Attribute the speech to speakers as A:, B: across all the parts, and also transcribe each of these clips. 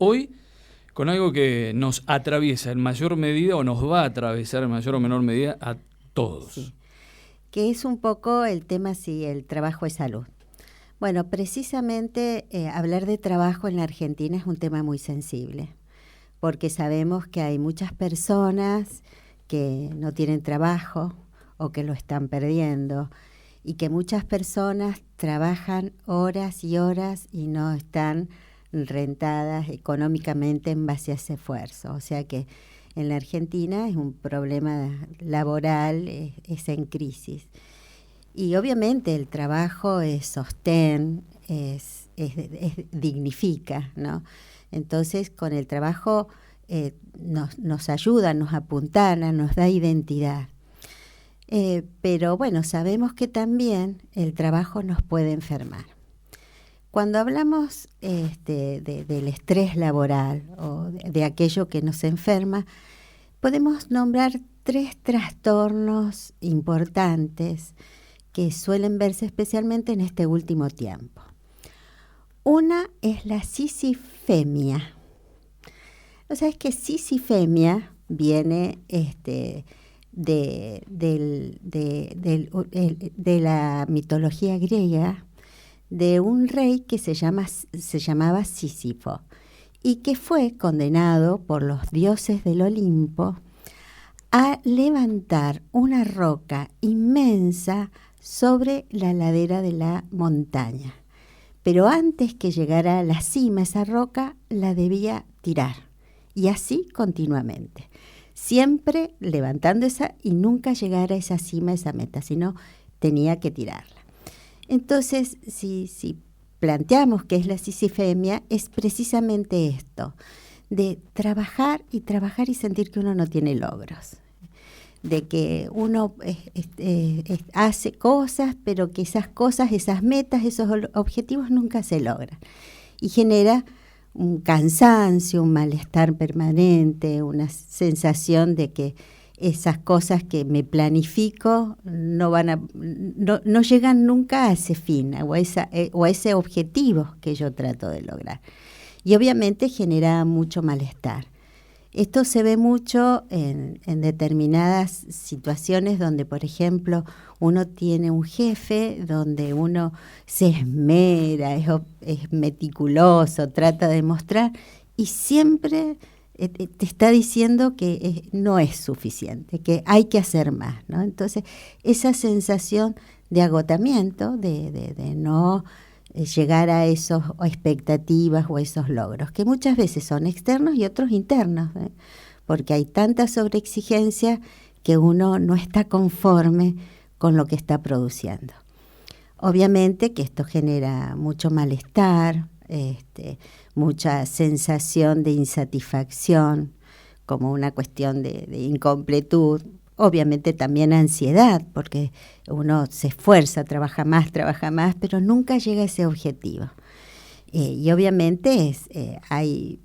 A: hoy con algo que nos atraviesa en mayor medida o nos va a atravesar en mayor o menor medida a todos.
B: Sí. Que es un poco el tema si el trabajo es salud. Bueno, precisamente hablar de trabajo en la Argentina es un tema muy sensible, porque sabemos que hay muchas personas que no tienen trabajo o que lo están perdiendo, y que muchas personas trabajan horas y horas y no están rentadas económicamente en base a ese esfuerzo. O sea que en la Argentina es un problema laboral, es en crisis. Y obviamente el trabajo es sostén, dignifica, ¿no? Entonces con el trabajo nos ayuda, nos apuntala, nos da identidad. Pero bueno, sabemos que también el trabajo nos puede enfermar. Cuando hablamos del estrés laboral o de aquello que nos enferma, podemos nombrar 3 trastornos importantes que suelen verse especialmente en este último tiempo. Una es la sisifemia. O sea, es que sisifemia viene de la mitología griega, de un rey que se llamaba Sísifo y que fue condenado por los dioses del Olimpo a levantar una roca inmensa sobre la ladera de la montaña. Pero antes que llegara a la cima esa roca, la debía tirar. Y así continuamente. Siempre levantando esa y nunca llegar a esa cima, esa meta, sino tenía que tirarla. Entonces, si planteamos qué es la sisifemia, es precisamente esto, de trabajar y sentir que uno no tiene logros, de que uno hace cosas, pero que esas cosas, esas metas, esos objetivos nunca se logran. Y genera un cansancio, un malestar permanente, una sensación de que esas cosas que me planifico no llegan nunca a ese fin o a ese objetivo que yo trato de lograr. Y obviamente genera mucho malestar. Esto se ve mucho en determinadas situaciones donde, por ejemplo, uno tiene un jefe, donde uno se esmera, es meticuloso, trata de mostrar y siempre te está diciendo que no es suficiente, que hay que hacer más, ¿no? Entonces, esa sensación de agotamiento, de no llegar a esas expectativas o esos logros, que muchas veces son externos y otros internos, porque hay tanta sobreexigencia que uno no está conforme con lo que está produciendo. Obviamente que esto genera mucho malestar, mucha sensación de insatisfacción, como una cuestión de incompletud. Obviamente también ansiedad, porque uno se esfuerza, trabaja más, pero nunca llega a ese objetivo. Y obviamente hay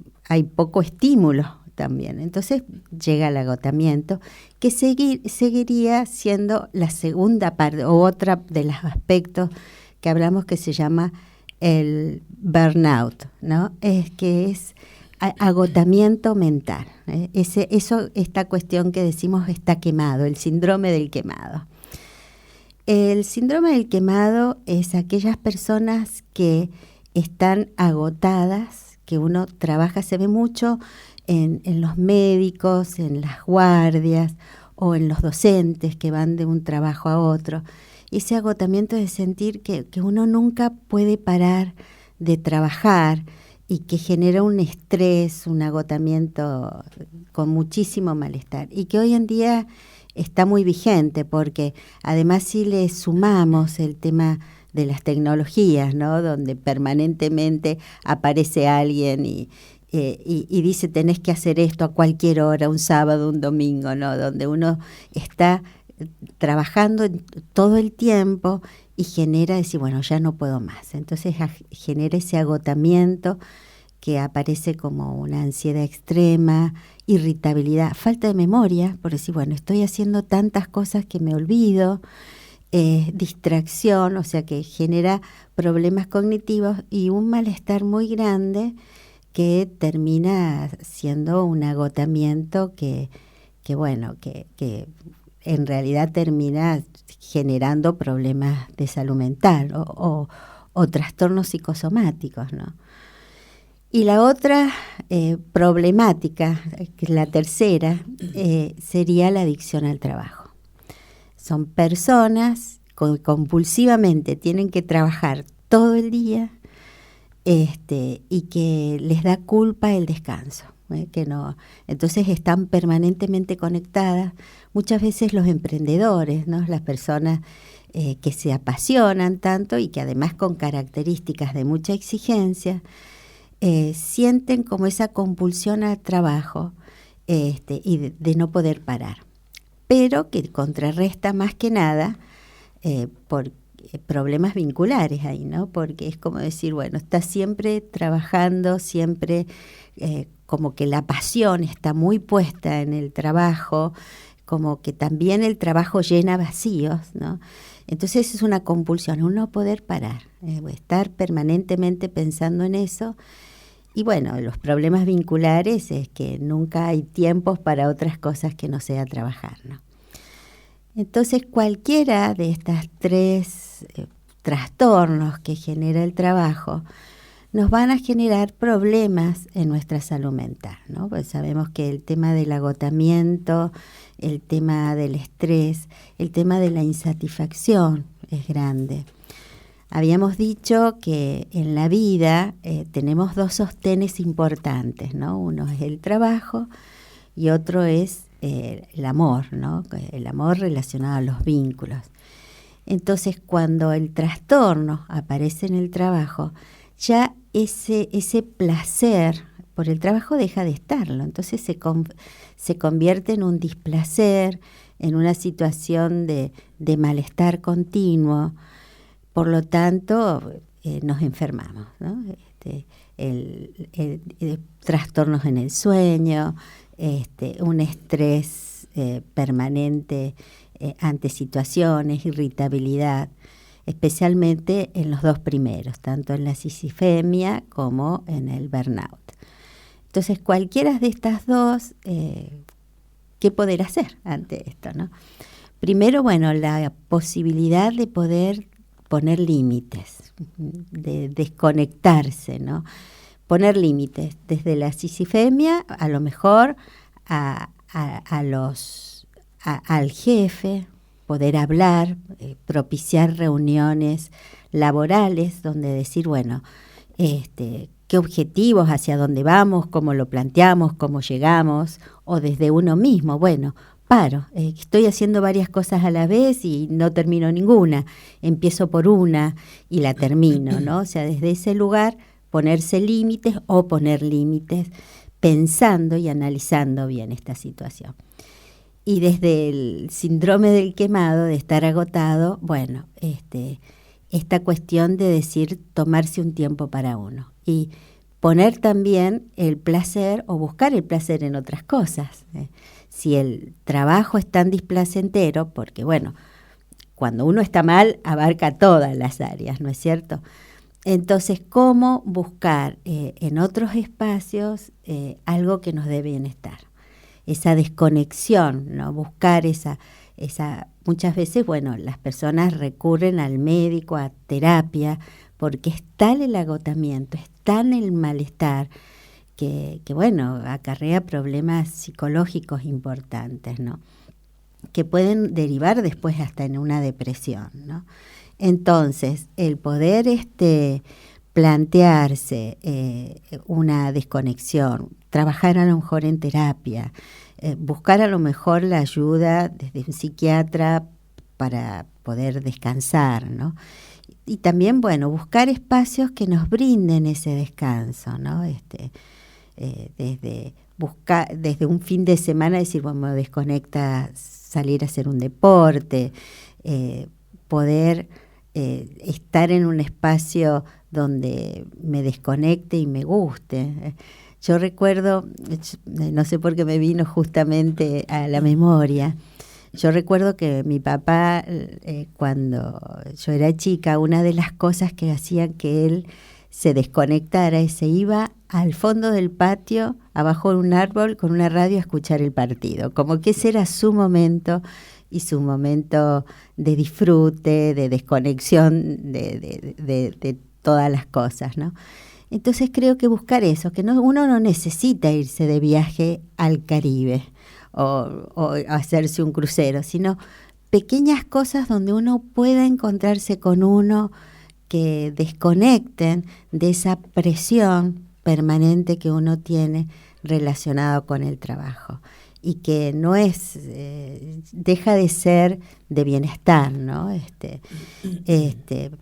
B: poco estímulo también. Entonces llega el agotamiento, que seguiría siendo la segunda parte, o otra de los aspectos que hablamos que se llama el burnout, ¿no? Es agotamiento mental. Esta cuestión que decimos está quemado, el síndrome del quemado. El síndrome del quemado es aquellas personas que están agotadas, que uno trabaja, se ve mucho en los médicos, en las guardias o en los docentes que van de un trabajo a otro. Ese agotamiento de sentir que uno nunca puede parar de trabajar y que genera un estrés, un agotamiento con muchísimo malestar. Y que hoy en día está muy vigente porque además si le sumamos el tema de las tecnologías, ¿no? Donde permanentemente aparece alguien y dice tenés que hacer esto a cualquier hora, un sábado, un domingo, ¿no? Donde uno está trabajando todo el tiempo y genera decir, bueno, ya no puedo más. Entonces genera ese agotamiento que aparece como una ansiedad extrema, irritabilidad, falta de memoria, por decir, bueno, estoy haciendo tantas cosas que me olvido, distracción, o sea que genera problemas cognitivos y un malestar muy grande que termina siendo un agotamiento que en realidad termina generando problemas de salud mental o trastornos psicosomáticos, ¿no? Y la otra problemática, que es la tercera, sería la adicción al trabajo. Son personas que compulsivamente tienen que trabajar todo el día, y que les da culpa el descanso, que no, entonces están permanentemente conectadas. Muchas veces los emprendedores, ¿no? Las personas que se apasionan tanto y que además con características de mucha exigencia, sienten como esa compulsión al trabajo y de no poder parar, pero que contrarresta más que nada por problemas vinculares ahí, ¿no? Porque es como decir, bueno, está siempre trabajando, siempre como que la pasión está muy puesta en el trabajo, como que también el trabajo llena vacíos, ¿no? Entonces es una compulsión, un no poder parar, estar permanentemente pensando en eso. Y bueno, los problemas vinculares es que nunca hay tiempos para otras cosas que no sea trabajar, ¿no? Entonces, cualquiera de estas tres trastornos que genera el trabajo nos van a generar problemas en nuestra salud mental, ¿no? Pues sabemos que el tema del agotamiento, el tema del estrés, el tema de la insatisfacción es grande. Habíamos dicho que en la vida tenemos dos sostenes importantes, ¿no? Uno es el trabajo y otro es el amor, ¿no? El amor relacionado a los vínculos. Entonces, cuando el trastorno aparece en el trabajo, ya ese placer por el trabajo deja de estarlo. Entonces se convierte en un displacer, en una situación de malestar continuo. Por lo tanto, nos enfermamos, ¿no? Trastornos en el sueño, un estrés permanente ante situaciones, irritabilidad, especialmente en los dos primeros, tanto en la sisifemia como en el burnout. Entonces, cualquiera de estas dos, ¿qué poder hacer ante esto, no? Primero, bueno, la posibilidad de poder poner límites, de desconectarse, ¿no? Poner límites desde la sisifemia, a lo mejor al jefe, poder hablar, propiciar reuniones laborales donde decir, bueno, qué objetivos, hacia dónde vamos, cómo lo planteamos, cómo llegamos, o desde uno mismo, bueno, paro, estoy haciendo varias cosas a la vez y no termino ninguna, empiezo por una y la termino, ¿no? O sea, desde ese lugar ponerse límites o poner límites pensando y analizando bien esta situación. Y desde el síndrome del quemado, de estar agotado, bueno, esta cuestión de decir tomarse un tiempo para uno y poner también el placer o buscar el placer en otras cosas. Si el trabajo es tan displacentero, porque bueno, cuando uno está mal abarca todas las áreas, ¿no es cierto? Entonces, ¿cómo buscar en otros espacios algo que nos dé bienestar? Esa desconexión, ¿no? Buscar esa muchas veces, bueno, las personas recurren al médico, a terapia, porque es tal el agotamiento, es tan el malestar, que bueno, acarrea problemas psicológicos importantes, ¿no? Que pueden derivar después hasta en una depresión, ¿no? Entonces, el poder plantearse una desconexión, trabajar a lo mejor en terapia, buscar a lo mejor la ayuda desde un psiquiatra para poder descansar, ¿no? Y también, bueno, buscar espacios que nos brinden ese descanso, ¿no? Desde un fin de semana decir, bueno, me desconecta salir a hacer un deporte, poder estar en un espacio donde me desconecte y me guste. Yo recuerdo, no sé por qué me vino justamente a la memoria, yo recuerdo que mi papá, cuando yo era chica, una de las cosas que hacían que él se desconectara y se iba al fondo del patio, abajo de un árbol, con una radio a escuchar el partido. Como que ese era su momento, y su momento de disfrute, de desconexión de todas las cosas, ¿no? Entonces creo que buscar eso, que uno no necesita irse de viaje al Caribe o hacerse un crucero, sino pequeñas cosas donde uno pueda encontrarse con uno, que desconecten de esa presión permanente que uno tiene relacionado con el trabajo, y que no es, deja de ser de bienestar, ¿no?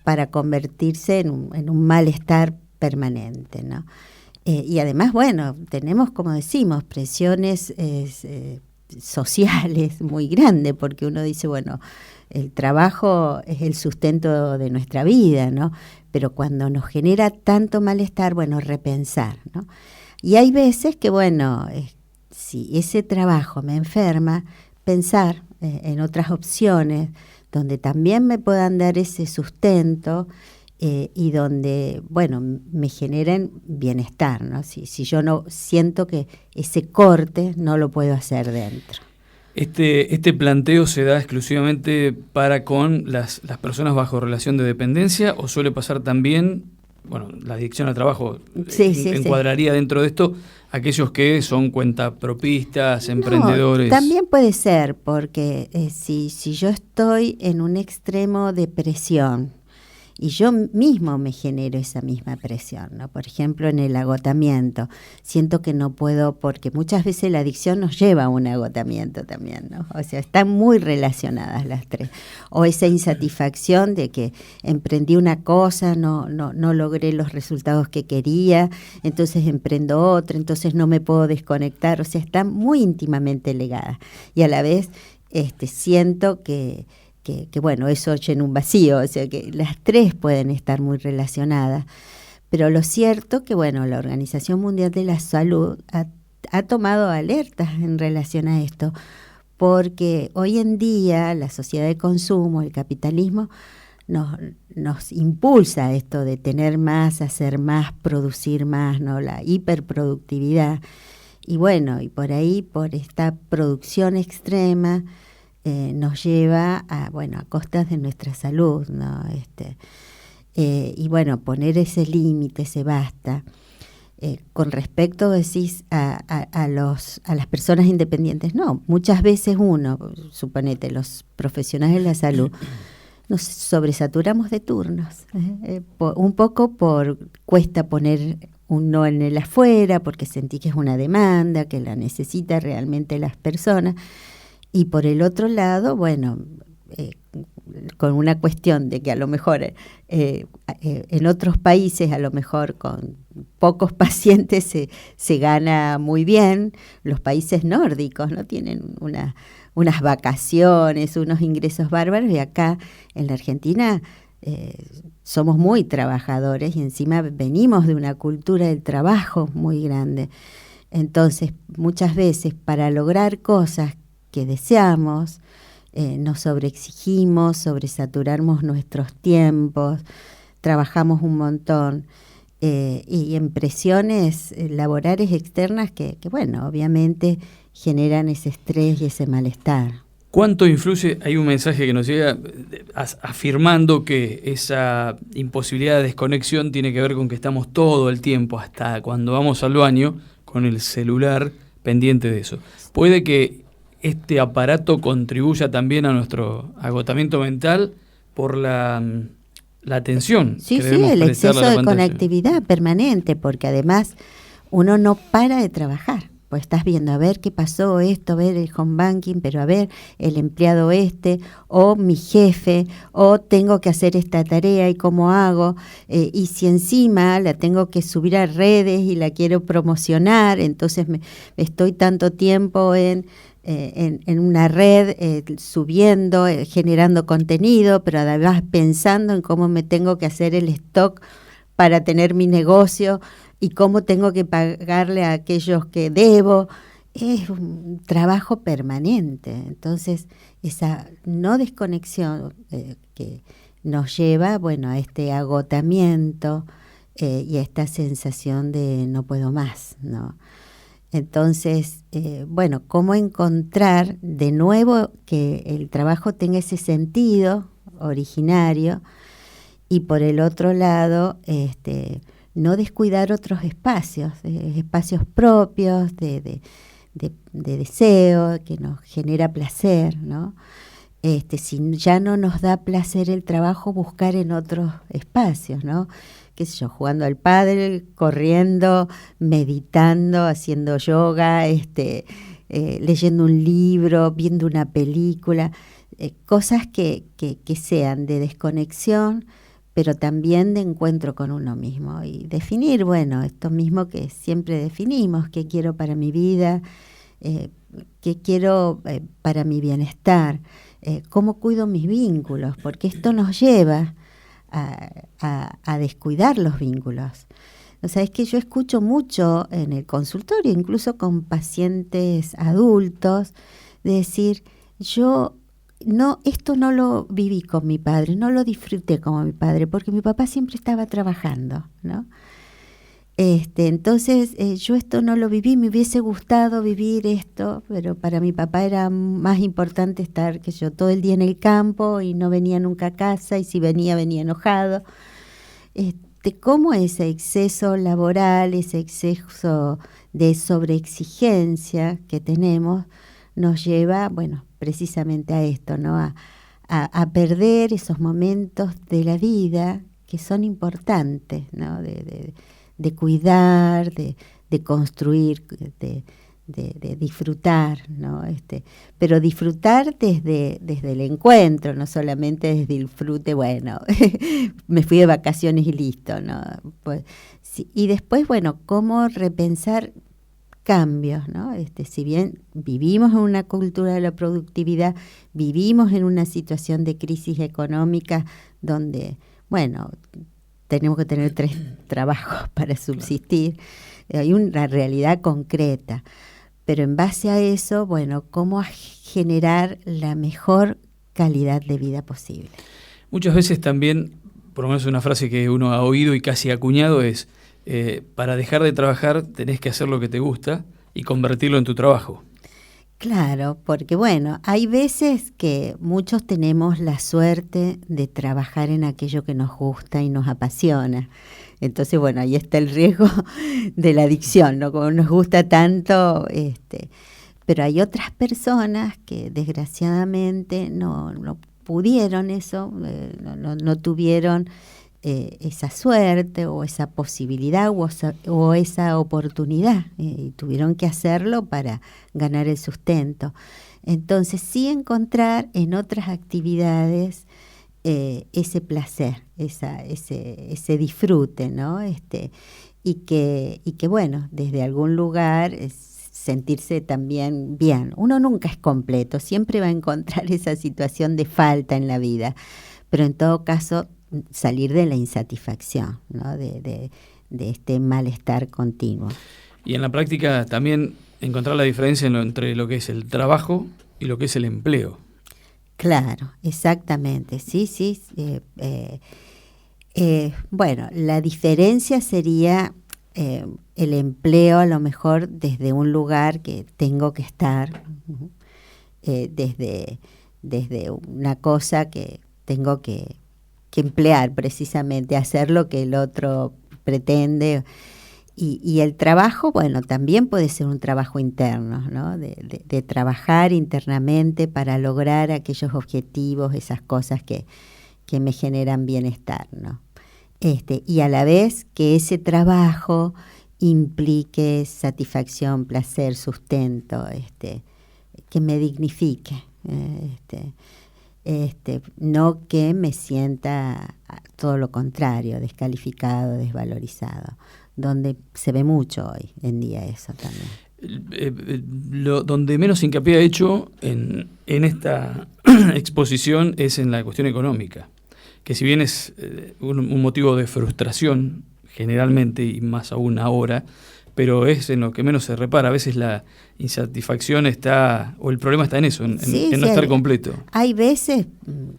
B: Para convertirse en un malestar permanente, ¿no? Y además, bueno, tenemos, como decimos, presiones sociales muy grandes, porque uno dice, bueno, el trabajo es el sustento de nuestra vida, ¿no? Pero cuando nos genera tanto malestar, bueno, repensar, ¿no? Y hay veces que, bueno, si ese trabajo me enferma, pensar en otras opciones donde también me puedan dar ese sustento, y donde, bueno, me generen bienestar, ¿no? Si yo no siento que ese corte no lo puedo hacer dentro.
A: Este planteo se da exclusivamente para con las personas bajo relación de dependencia, o suele pasar también, bueno, la adicción al trabajo encuadraría dentro de esto aquellos que son cuentapropistas, emprendedores.
B: También puede ser, porque si yo estoy en un extremo de presión, y yo mismo me genero esa misma presión, ¿no? Por ejemplo, en el agotamiento. Siento que no puedo, porque muchas veces la adicción nos lleva a un agotamiento también, ¿no? O sea, están muy relacionadas las tres. O esa insatisfacción de que emprendí una cosa, no logré los resultados que quería, entonces emprendo otra, entonces no me puedo desconectar. O sea, están muy íntimamente ligadas. Y a la vez siento que bueno, eso llena un vacío, o sea que las tres pueden estar muy relacionadas. Pero lo cierto que, bueno, la Organización Mundial de la Salud ha tomado alertas en relación a esto, porque hoy en día la sociedad de consumo, el capitalismo, nos impulsa esto de tener más, hacer más, producir más, ¿no? La hiperproductividad. Y bueno, y por ahí, por esta producción extrema, nos lleva a costas de nuestra salud, ¿no? Y bueno, poner ese límite, ese basta. Con respecto, decís, a las personas independientes, no, muchas veces uno, suponete, los profesionales de la salud, nos sobresaturamos de turnos, un poco cuesta poner un no en el afuera, porque sentí que es una demanda, que la necesitan realmente las personas. Y por el otro lado, bueno, con una cuestión de que a lo mejor en otros países, a lo mejor con pocos pacientes se gana muy bien. Los países nórdicos, ¿no? Tienen unas vacaciones, unos ingresos bárbaros, y acá en la Argentina somos muy trabajadores y encima venimos de una cultura del trabajo muy grande. Entonces, muchas veces para lograr cosas que deseamos, nos sobreexigimos, sobresaturamos nuestros tiempos, trabajamos un montón, y en presiones laborales externas que, bueno, obviamente generan ese estrés y ese malestar.
A: ¿Cuánto influye? Hay un mensaje que nos llega afirmando que esa imposibilidad de desconexión tiene que ver con que estamos todo el tiempo, hasta cuando vamos al baño, con el celular pendiente de eso. Puede que este aparato contribuya también a nuestro agotamiento mental por la atención.
B: Sí, el exceso de conectividad permanente, porque además uno no para de trabajar. Pues estás viendo, a ver qué pasó esto, a ver el home banking, pero a ver el empleado o mi jefe, o tengo que hacer esta tarea y cómo hago, y si encima la tengo que subir a redes y la quiero promocionar, entonces estoy tanto tiempo en una red, subiendo, generando contenido, pero además pensando en cómo me tengo que hacer el stock para tener mi negocio y cómo tengo que pagarle a aquellos que debo. Es un trabajo permanente. Entonces, esa no desconexión que nos lleva, bueno, a este agotamiento, y esta sensación de no puedo más, ¿no? Entonces, bueno, ¿cómo encontrar de nuevo que el trabajo tenga ese sentido originario y por el otro lado, no descuidar otros espacios, espacios propios de deseo, que nos genera placer, ¿no? Si ya no nos da placer el trabajo, buscar en otros espacios, ¿no? Qué sé yo, jugando al pádel, corriendo, meditando, haciendo yoga, leyendo un libro, viendo una película, cosas que sean de desconexión, pero también de encuentro con uno mismo. Y definir, bueno, esto mismo que siempre definimos, qué quiero para mi vida, qué quiero para mi bienestar, cómo cuido mis vínculos, porque esto nos lleva a descuidar los vínculos. O sea, es que yo escucho mucho en el consultorio, incluso con pacientes adultos, de decir, esto no lo viví con mi padre, no lo disfruté como mi padre, porque mi papá siempre estaba trabajando, ¿no? Entonces, yo esto no lo viví, me hubiese gustado vivir esto, pero para mi papá era más importante estar, que yo, todo el día en el campo y no venía nunca a casa, y si venía enojado. Cómo ese exceso laboral, ese exceso de sobreexigencia que tenemos, nos lleva, bueno, precisamente a esto, ¿no? A perder esos momentos de la vida que son importantes, ¿no? De cuidar, de construir, de disfrutar, ¿no? Pero disfrutar desde el encuentro, no solamente desde el disfrute, bueno, me fui de vacaciones y listo, ¿no? Pues, sí, y después, bueno, cómo repensar cambios, ¿no? Si bien vivimos en una cultura de la productividad, vivimos en una situación de crisis económica donde, bueno, tenemos que tener 3 trabajos para subsistir, hay una realidad concreta, pero en base a eso, bueno, cómo generar la mejor calidad de vida posible.
A: Muchas veces también, por lo menos una frase que uno ha oído y casi acuñado es, para dejar de trabajar tenés que hacer lo que te gusta y convertirlo en tu trabajo.
B: Claro, porque bueno, hay veces que muchos tenemos la suerte de trabajar en aquello que nos gusta y nos apasiona. Entonces, bueno, ahí está el riesgo de la adicción, ¿no? Como nos gusta tanto, pero hay otras personas que desgraciadamente no pudieron eso, no tuvieron esa suerte o esa posibilidad o esa oportunidad, y tuvieron que hacerlo para ganar el sustento. Entonces, sí encontrar en otras actividades ese placer, ese disfrute, ¿no? Y que bueno, desde algún lugar sentirse también bien. Uno nunca es completo, siempre va a encontrar esa situación de falta en la vida, pero en todo caso salir de la insatisfacción, ¿no? de este malestar continuo.
A: Y en la práctica también encontrar la diferencia entre lo que es el trabajo y lo que es el empleo.
B: Claro, exactamente, sí. Bueno, la diferencia sería el empleo a lo mejor desde un lugar que tengo que estar, desde una cosa que tengo que emplear precisamente, hacer lo que el otro pretende. Y el trabajo, bueno, también puede ser un trabajo interno, ¿no? De trabajar internamente para lograr aquellos objetivos, esas cosas que me generan bienestar, ¿no? Y a la vez que ese trabajo implique satisfacción, placer, sustento, que me dignifique, no que me sienta todo lo contrario, descalificado, desvalorizado, donde se ve mucho hoy en día eso también.
A: Donde menos hincapié ha hecho en esta exposición es en la cuestión económica, que si bien es un motivo de frustración generalmente y más aún ahora, pero es en lo que menos se repara. A veces la insatisfacción está, o el problema está en eso, en no estar completo.
B: Hay veces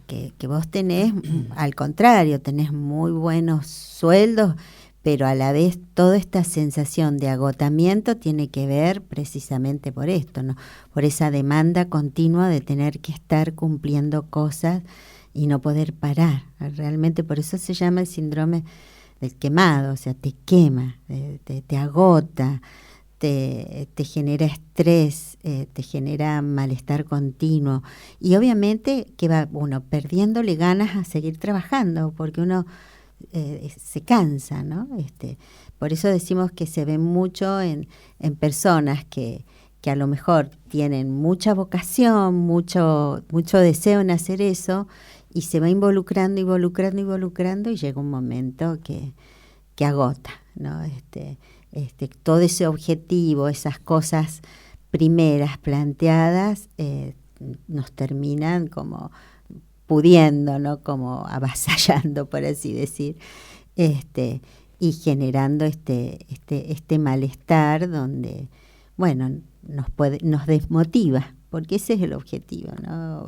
B: que vos tenés, al contrario, tenés muy buenos sueldos, pero a la vez toda esta sensación de agotamiento tiene que ver precisamente por esto, ¿no? Por esa demanda continua de tener que estar cumpliendo cosas y no poder parar. Realmente por eso se llama el síndrome del quemado, o sea, te quema, te agota, te genera estrés, te genera malestar continuo. Y obviamente que va uno perdiéndole ganas a seguir trabajando, porque uno se cansa, ¿no? Por eso decimos que se ve mucho en personas que a lo mejor tienen mucha vocación, mucho deseo en hacer eso, y se va involucrando y llega un momento que agota, ¿no? Todo ese objetivo, esas cosas primeras planteadas, nos terminan como pudiendo, ¿no? Como avasallando, por así decir, y generando este malestar donde, bueno, nos desmotiva, porque ese es el objetivo, ¿no?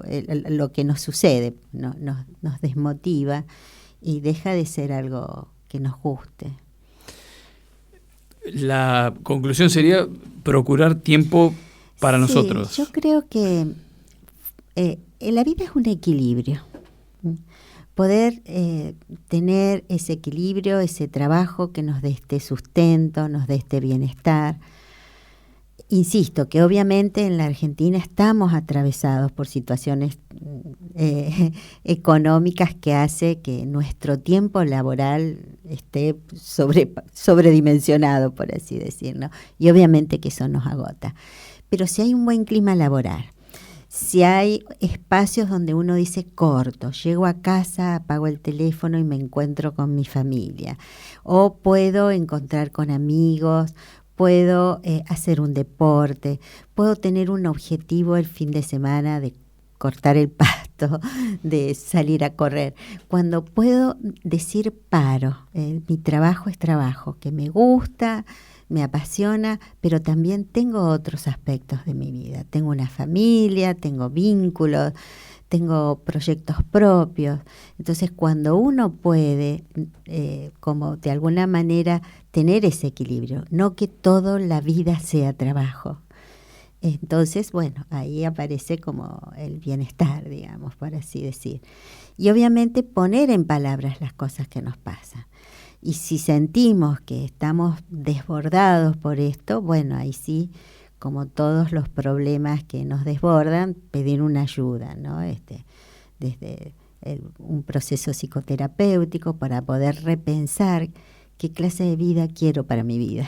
B: Lo que nos sucede, ¿no? Nos desmotiva y deja de ser algo que nos guste.
A: La conclusión sería procurar tiempo para nosotros.
B: Yo creo que la vida es un equilibrio. Poder tener ese equilibrio, ese trabajo que nos dé este sustento, nos dé este bienestar. Insisto que obviamente en la Argentina estamos atravesados por situaciones económicas que hace que nuestro tiempo laboral esté sobredimensionado, por así decirlo. Y obviamente que eso nos agota. Pero si hay un buen clima laboral, si hay espacios donde uno dice corto, llego a casa, apago el teléfono y me encuentro con mi familia, o puedo encontrar con amigos, puedo hacer un deporte, puedo tener un objetivo el fin de semana de cortar el pasto, de salir a correr. Cuando puedo decir paro, mi trabajo es trabajo, que me gusta, me apasiona, pero también tengo otros aspectos de mi vida. Tengo una familia, tengo vínculos, tengo proyectos propios. Entonces, cuando uno puede, como de alguna manera, tener ese equilibrio, no que toda la vida sea trabajo. Entonces, bueno, ahí aparece como el bienestar, digamos, por así decir. Y obviamente poner en palabras las cosas que nos pasan. Y si sentimos que estamos desbordados por esto, bueno, ahí sí, como todos los problemas que nos desbordan, pedir una ayuda, ¿no? Desde un proceso psicoterapéutico para poder repensar qué clase de vida quiero para mi vida.